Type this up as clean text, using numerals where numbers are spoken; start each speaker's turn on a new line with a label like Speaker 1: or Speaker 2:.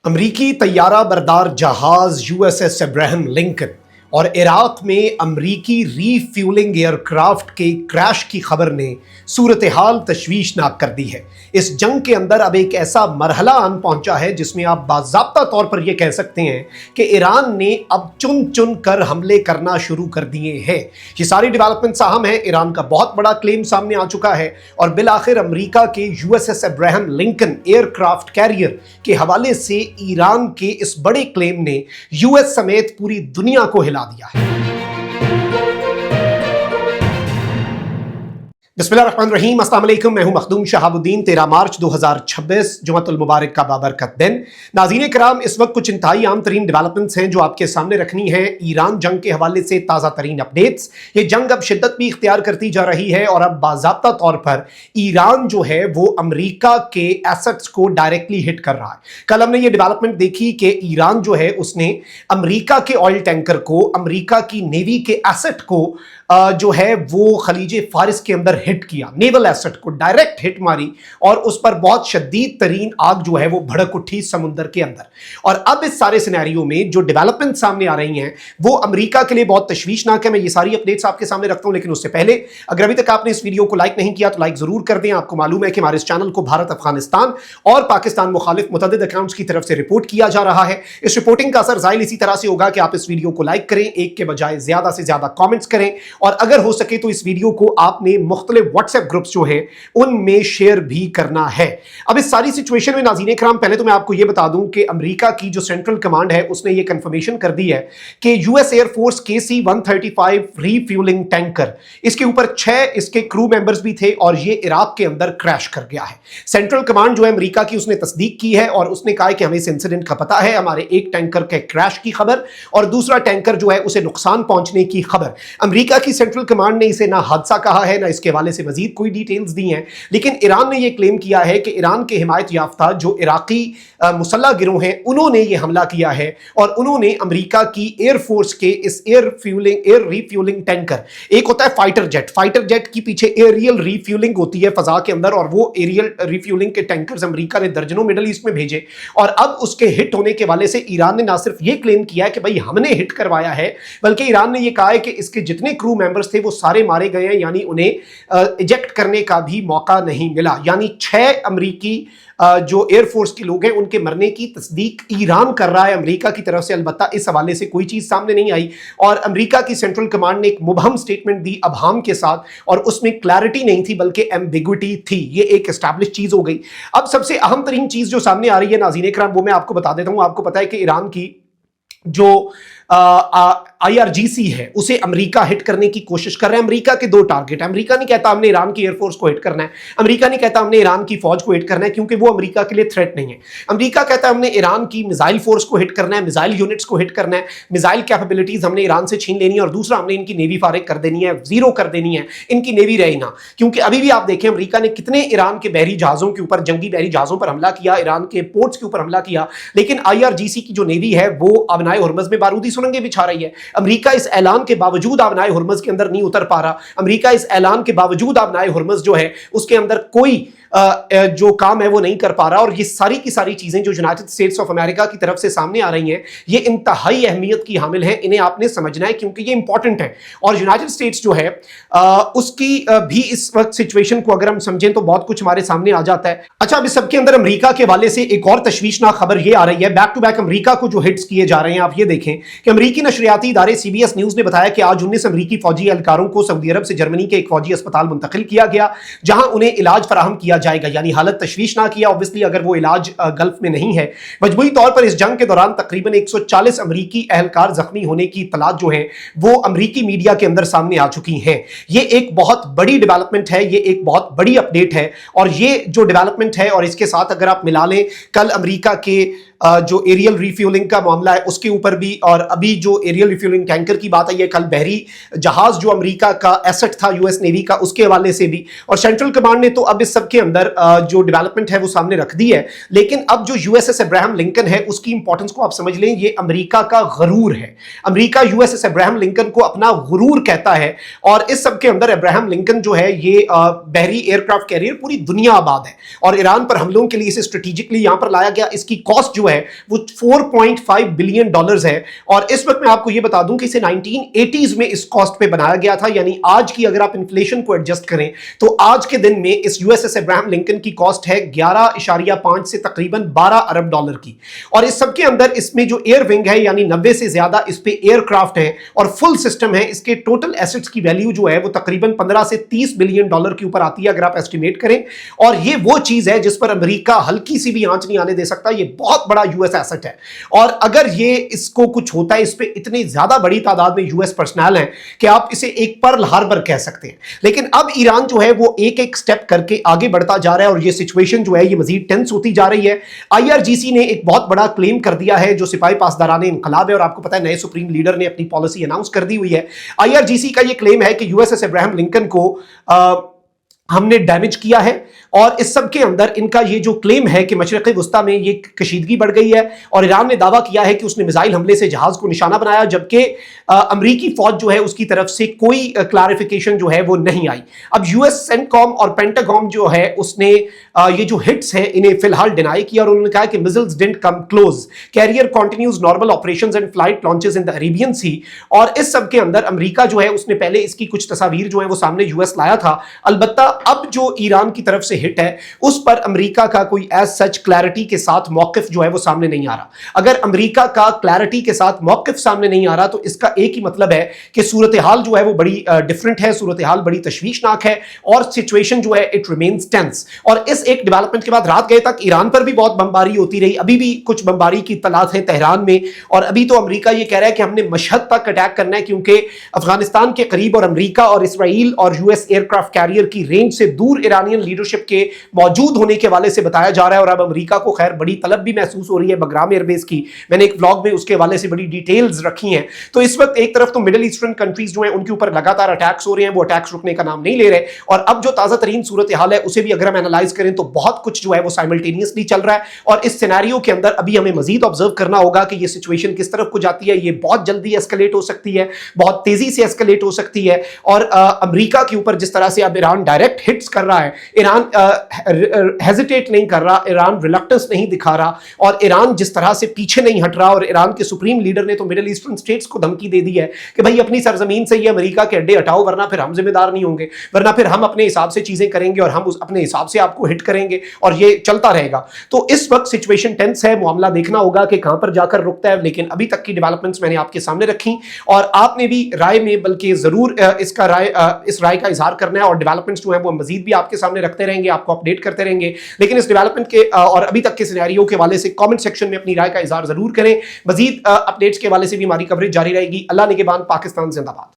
Speaker 1: अमरीकी तैयारा बरदार जहाज यूएसएस अब्राहम लिंकन और इराक में अमरीकी रीफ्यूलिंग एयरक्राफ्ट के क्रैश की खबर ने सूरत हाल तशवीशनाक कर दी है। इस जंग के अंदर अब एक ऐसा मरहला आन पहुंचा है जिसमें आप बाज़ाब्ता तौर पर यह कह सकते हैं कि ईरान ने अब चुन चुन कर हमले करना शुरू कर दिए हैं। ये सारी डेवलपमेंट्स अहम है। ईरान का बहुत बड़ा क्लेम सामने आ चुका है और बिलाखिर अमरीका के USS Abraham Lincoln aircraft carrier के हवाले से ईरान के इस बड़े क्लेम ने यूएस समेत पूरी दुनिया को हिला दिया है। बिस्मिल्लाहिर्रहमानिर्रहीम, अस्सलाम वालेकुम। मैं हूं मखदूम शहाबुद्दीन। 13 मार्च 2026 जुमअतुल मुबारक का बाबरकत दिन। नाज़रीन किराम, इस वक्त कुछ इंतहाई आम तरीन डेवलपमेंट्स हैं जो आपके सामने रखनी है। ईरान जंग के हवाले से ताज़ा तरीन अपडेट्स। ये जंग अब शिद्दत भी इख्तियार करती जा रही है और अब बाज़ाब्ता तौर पर ईरान जो है वो अमरीका के एसेट्स को डायरेक्टली हिट कर रहा है। कल हमने ये डेवलपमेंट देखी कि ईरान जो है उसने अमरीका के ऑयल टैंकर को, अमरीका की नेवी के एसेट को जो है वो खलीजे फारिस के अंदर हिट किया, नेवल एसेट को डायरेक्ट हिट मारी और उस पर बहुत शदीद तरीन आग जो है वो भड़क उठी समुद्र के अंदर। और अब इस सारे सिनेरियो में जो डेवलपमेंट सामने आ रही हैं वो अमेरिका के लिए बहुत तशवीशनाक है। मैं ये सारी अपडेट्स आपके सामने रखता हूं, लेकिन उससे पहले अगर अभी तक आपने इस वीडियो को लाइक नहीं किया तो लाइक जरूर कर दें। आपको मालूम है कि हमारे इस चैनल को भारत, अफगानिस्तान और पाकिस्तान मुखालिफ मुतअद्दिद अकाउंट्स की तरफ से रिपोर्ट किया जा रहा है। इस रिपोर्टिंग का असर जाहिर इसी तरह से होगा कि आप इस वीडियो को लाइक करें, एक के बजाय ज्यादा से ज्यादा कॉमेंट्स करें और अगर हो सके तो इस वीडियो को आपने मुख्तलिफ व्हाट्सएप ग्रुप्स जो हैं उनमें शेयर भी करना है। अब इस सारी सिचुएशन में नाज़रीन इकराम, पहले तो मैं आपको यह बता दूं कि अमेरिका की जो सेंट्रल कमांड है उसने यह कंफर्मेशन कर दी है कि US air force KC-135 refuelling tanker, इसके ऊपर 6 इसके क्रू मेंबर्स भी थे और यह इराक के अंदर क्रैश कर गया है। सेंट्रल कमांड जो है अमेरिका की उसने तस्दीक की है और उसने कहा कि हमें इस इंसिडेंट का पता है, हमारे एक टैंकर के क्रैश की खबर और दूसरा टैंकर जो है उसे नुकसान पहुंचने की खबर। अमेरिका की सेंट्रल कमांड ने इसे ना हादसा कहा है ना इसके हवाले से मजीद कोई डिटेल्स दी हैं, लेकिन ईरान ने यह क्लेम किया है कि ईरान के हिमायत याफ्ता जो इराकी मुसल्लह गिरोह हैं उन्होंने यह हमला किया है और उन्होंने अमेरिका की एयरफोर्स के इस एयर रिफ्यूलिंग टैंकर, एक होता है फाइटर जेट की पीछे एरियल रिफ्यूलिंग होती है फजा के अंदर, और वो एरियल रिफ्यूलिंग के टैंकर्स अमेरिका ने दर्जनों मिडल ईस्ट में भेजे और अब उसके हिट होने के हवाले से ईरान ने ना सिर्फ यह क्लेम किया है कि भाई हमने हिट करवाया है, बल्कि ईरान ने यह कहा है कि इसके जितने क्रू मेंबर्स थे वो सारे मारे गए हैं, यानी उन्हें इजेक्ट करने का भी मौका नहीं मिला। यानी 6 अमेरिकी जो एयरफोर्स के लोग हैं उनके मरने की तस्दीक ईरान कर रहा है अमेरिका की तरफ से। अलबत्ता इस हवाले से कोई चीज सामने नहीं आई और अमेरिका की सेंट्रल कमांड ने एक मुबहम स्टेटमेंट दी अबहाम के साथ और उसमें क्लैरिटी नहीं थी बल्कि एम्बिग्विटी थी। ये एक एस्टैब्लिश चीज हो गई। अब सबसे अहम तरीन चीज जो सामने आ रही है नाज़रीन इकराम वो मैं आपको बता देता हूं। आपको पता है कि ईरान की जो IRGC है उसे अमेरिका हिट करने की कोशिश कर रहा है। अमेरिका के 2 टारगेट है। अमेरिका नहीं कहता हमने ईरान की एयरफोर्स को हिट करना है, अमेरिका नहीं कहता हमने ईरान की फौज को हिट करना है क्योंकि वो अमेरिका के लिए थ्रेट नहीं है। अमेरिका कहता है हमने ईरान की मिसाइल फोर्स को हिट करना है, मिसाइल यूनिट्स को हिट करना है, मिसाइल कैपेबिलिटीज हमने ईरान से छीन लेनी है और दूसरा हमने इनकी नेवी फारिग कर देनी है, जीरो कर देनी है, इनकी नेवी रहे ना। क्योंकि अभी भी आप देखें अमेरिका ने कितने ईरान के बहरी जहाजों के ऊपर, जंगी बहरी जहाजों पर हमला किया, ईरान के पोर्ट्स के ऊपर हमला किया, लेकिन IRGC की जो नेवी है वो आबनाए हुर्मुज़ में बारूदी सुरंगें बिछा रही है। अमेरिका इस ऐलान के बावजूद आबनाए हुर्मुज़ के अंदर नहीं उतर पा रहा। अमेरिका इस ऐलान के बावजूद आबनाए हुर्मुज़ जो है उसके अंदर कोई जो काम है वो नहीं कर पा रहा। और ये सारी की सारी चीजें जो यूनाइटेड स्टेट्स ऑफ अमेरिका की तरफ से सामने आ रही हैं ये इंतहाई अहमियत की हामिल हैं। इन्हें आपने समझना है क्योंकि ये इंपॉर्टेंट है और यूनाइटेड स्टेट्स जो है उसकी भी इस वक्त सिचुएशन को अगर हम समझें तो बहुत कुछ हमारे सामने आ जाता है। अच्छा, अब इस सबके अंदर अमेरिका के हवाले से एक और तशवीशनाक खबर ये आ रही है। बैक टू बैक अमेरिका को जो हिट्स किए जा रहे हैं, आप ये देखें कि अमेरिकी नशरियाती इदारे CBS न्यूज ने बताया कि आज 19 अमेरिकी फौजी एहलकारों को सऊदी अरब से जर्मनी के एक फौजी अस्पताल मुंतकिल किया गया जहां उन्हें इलाज फराहम किया जाएगा। यानी हालत तशवीशनाक किया ऑब्वियसली अगर वो इलाज गल्फ में नहीं है। मजबूरी तौर पर इस जंग के दौरान तकरीबन 140 अमेरिकी एहलकार जख्मी होने की इत्तलात जो है वो अमेरिकी मीडिया के अंदर सामने आ चुकी हैं। ये एक बहुत बड़ी डेवलपमेंट है, ये एक बहुत बड़ी अपडेट है और ये जो डेवलपमेंट है और इसके साथ अगर आप मिला लें कल अमेरिका के जो एरियल रिफ्यूलिंग का मामला है उसके ऊपर भी, और अभी जो एरियल रिफ्यूलिंग टैंकर की बात आई है, कल बहरी जहाज जो अमेरिका का एसेट था यूएस नेवी का उसके हवाले से भी, और सेंट्रल कमांड ने तो अब इस सब के अंदर जो डेवलपमेंट है वो सामने रख दी है, लेकिन अब जो यूएसएस अब्राहम लिंकन है उसकी इंपॉर्टेंस को आप समझ लें, ये अमेरिका का गुरूर है। अमेरिका यूएसएस अब्राहम लिंकन को अपना गुरूर कहता है, और इस सब के अंदर अब्राहम लिंकन जो है ये बहरी एयरक्राफ्ट कैरियर पूरी दुनिया आबाद है, और ईरान पर हमलों के लिए इसे स्ट्रेटेजिकली यहां पर लाया गया। इसकी कॉस्ट जो है वो $4.5 बिलियन है, और इस वक्त मैं आपको यह बता दूं कि इसे 1980s में इस कॉस्ट पे बनाया गया था, यानी आज की अगर आप इन्फ्लेशन को एडजस्ट करें तो आज के दिन में इस यूएसएस अब्राहम लिंकन की कॉस्ट है 11.5 से तकरीबन $12 अरब की। और इस सब के अंदर इसमें जो एयर विंग है यानी 90 से ज्यादा इस पे एयरक्राफ्ट है और फुल सिस्टम है, इसके टोटल एसेट्स की वैल्यू जो है वो तकरीबन 15 से 30 बिलियन डॉलर के ऊपर आती है अगर आप एस्टिमेट करें। और ये वो चीज है जिस पर अमेरिका हल्की सी भी आंच नहीं आने दे सकता। ये बहुत बड़ा यूएस एसेट है, और अगर ये इसको कुछ होता है, इस पे इतनी ज्यादा बड़ी तादाद में यूएस पर्सनल हैं कि आप इसे एक पर्ल हार्बर कह सकते हैं। लेकिन अब ईरान जो है वो एक एक स्टेप करके आगे बढ़ता जा रहा है, और ये सिचुएशन जो है ये मजीद टेंस होती जा रही है। आईआरजीसी ने एक बहुत बड़ा क्लेम कर दिया है जो सिपाही पासदारान इनकलाब है, और आपको पता है नए सुप्रीम लीडर ने अपनी पॉलिसी अनाउंस कर दी हुई है। आईआरजीसी का ये क्लेम है कि यूएसएस अब्राहम लिंकन को हमने डैमेज किया है, और इस सब के अंदर इनका ये जो क्लेम है कि मशरिक़ी वुस्ता में ये कशीदगी बढ़ गई है, और ईरान ने दावा किया है कि उसने मिसाइल हमले से जहाज को निशाना बनाया, जबकि अमरीकी फौज जो है उसकी तरफ से कोई क्लैरिफिकेशन जो है वो नहीं आई। अब यूएस सेंटकॉम और पेंटागन जो है उसने ये जो हिट्स हैं इन्हें फिलहाल डिनाई किया, और उन्होंने कहा कि missiles didn't come close, carrier continues normal operations and flight launches in the Arabian sea. और इस सब के अंदर अमेरिका जो है उसने पहले इसकी कुछ तस्वीर जो है वो सामने यूएस लाया था। अलबत्ता अब जो ईरान की तरफ से हिट है उस पर अमेरिका का कोई एज सच क्लैरिटी के साथ मौकिफ जो है वो सामने नहीं आ रहा। अगर अमेरिका का क्लैरिटी के साथ मौकिफ सामने नहीं आ रहा तो इसका एक ही मतलब है कि सूरत हाल जो है वो बड़ी डिफरेंट है, सूरत हाल बड़ी तशवीशनाक है, और सिचुएशन जो है इट रिमेन्स टेंस। और इस एक डेवलपमेंट के बाद रात गए तक ईरान पर भी बहुत बमबारी होती रही, अभी भी कुछ बमबारी की इत्तलात है तेहरान में, और अभी तो अमेरिका ये कह रहा है कि हमने मशहद तक अटैक करना है, क्योंकि अफगानिस्तान के करीब और अमेरिका और इसराइल और यूएस एयरक्राफ्ट कैरियर की रेंज से दूर ईरानियन लीडरशिप के मौजूद होने के हवाले से बताया जा रहा है। और अब अमेरिका को खैर बड़ी तलब भी महसूस हो रही है बगराम एयरबेस की। मैंने एक व्लॉग में उसके हवाले से बड़ी डिटेल्स रखी हैं। तो इस वक्त एक तरफ तो मिडिल ईस्टर्न कंट्रीज जो हैं उनके ऊपर लगातार अटैक्स हो रहे हैं, वो अटैक्स रुकने का नाम नहीं ले रहे, और अब जो ताजा तरीन सूरत हाल है उसे भी अगर हम एनालाइज करें तो बहुत कुछ जो है वो साइमल्टेनियसली चल रहा है। और इस सिनेरियो के अंदर अभी हमें मजीद ऑब्जर्व करना होगा कि ये सिचुएशन किस तरफ को जाती है। ये बहुत जल्दी एस्केलेट हो सकती है, बहुत तेजी से एस्केलेट हो सकती है, और अमेरिका के ऊपर जिस तरह से अब ईरान डायरेक्ट हिट्स कर रहा है, ईरान हेजिटेट नहीं कर रहा, ईरान रिलक्टेंस नहीं दिखा रहा, और ईरान जिस तरह से पीछे नहीं हट रहा। और ईरान के सुप्रीम लीडर ने तो मिडिल ईस्टर्न स्टेट्स को धमकी दे दी है कि भाई अपनी सरजमीन से ये अमेरिका के अड्डे हटाओ, वरना फिर हम जिम्मेदार नहीं होंगे, वरना फिर हम अपने हिसाब से चीजें करेंगे और हम अपने हिसाब से आपको हिट करेंगे, और ये चलता रहेगा। तो इस वक्त सिचुएशन टेंस है, मामला देखना होगा कि कहां पर जाकर रुकता है। लेकिन अभी तक की डेवलपमेंट्स मैंने आपके सामने रखी, और आपने भी राय में बल्कि जरूर इस राय का इजहार करना है, और डेवलपमेंट्स जो है वो मजीद भी आपके सामने रखते रहेंगे, आपको अपडेट करते रहेंगे। लेकिन इस डेवलपमेंट के और अभी तक के सिनेरियो के हवाले से कमेंट सेक्शन में अपनी राय का इजहार जरूर करें। मजीद अपडेट्स के हवाले से भी हमारी कवरेज जारी रहेगी। अल्लाह निगहबान, पाकिस्तान जिंदाबाद।